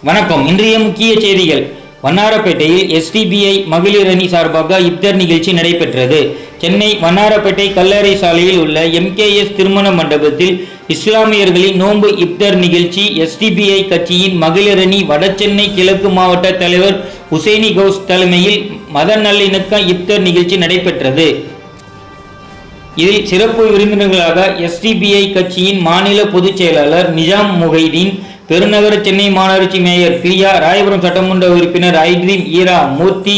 வணக்கம். இன்றைய முக்கிய செய்திகள். வண்ணாரப்பேட்டையில் எஸ்டிபிஐ மகளிர் அணி சார்பாக இப்தர் நிகழ்ச்சி நடைபெற்றது. சென்னை வண்ணாரப்பேட்டை கல்லறை சாலையில் உள்ள MKS திருமண மண்டபத்தில் இஸ்லாமியர்களின் நோன்பு இப்தர் நிகழ்ச்சி எஸ்டிபிஐ கட்சியின் மகளிர் அணி வடசென்னை கிழக்கு மாவட்ட தலைவர் ஹுசைனி கவுஸ் தலைமையில் மத நல்லிணக்க இப்தர் நிகழ்ச்சி நடைபெற்றது. இதில் சிறப்பு விருந்தினர்களாக எஸ்டிபிஐ கட்சியின் மாநில பொதுச் செயலாளர் நிஜாம் முஹைதீன், பெருநகர சென்னை மாநகராட்சி மேயர் பிரியா, ராயபுரம் சட்டமன்ற உறுப்பினர் ஐட்ரீம் ஈரா மூர்த்தி,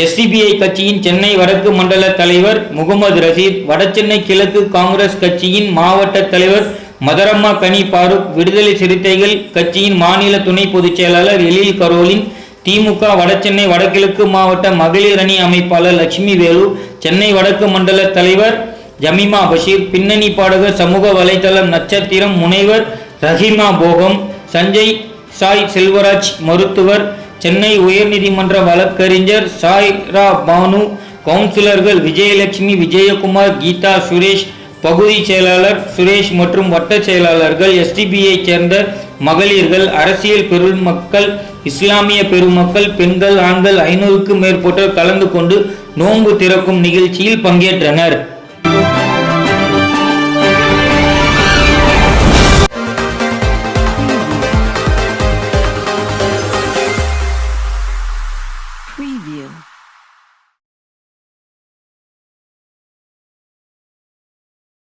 எஸ்டிபிஐ கட்சியின் சென்னை வடக்கு மண்டல தலைவர் முகமது ரசீத், வடசென்னை கிழக்கு காங்கிரஸ் கட்சியின் மாவட்ட தலைவர் மதரம்மா கனி பாரூக், விடுதலை சிறுத்தைகள் கட்சியின் மாநில துணை பொதுச் செயலாளர் எழில் கரோலின், திமுக வடசென்னை வடகிழக்கு மாவட்ட மகளிர் அணி அமைப்பாளர் லட்சுமி வேலு, சென்னை வடக்கு மண்டல தலைவர் ஜமீமா பஷீர், பின்னணி பாடகர் சமூக வலைதளம் நட்சத்திரம் முனைவர் ரஹீமா போகம், சஞ்சய் சாய் செல்வராஜ், மருத்துவர், சென்னை உயர்நீதிமன்ற வழக்கறிஞர் சாய்ரா பானு, கவுன்சிலர்கள் விஜயலட்சுமி, விஜயகுமார், கீதா சுரேஷ், பகுதி செயலாளர் சுரேஷ் மற்றும் வட்ட செயலாளர்கள், எஸ்டிபிஐ சேர்ந்த மகளிர்கள், அரசியல் பெருமக்கள், இஸ்லாமிய பெருமக்கள், பெண்கள், ஆண்கள் 500க்கும் மேற்பட்டோர் கலந்து கொண்டு நோன்பு திறக்கும் நிகழ்ச்சியில் பங்கேற்றனர்.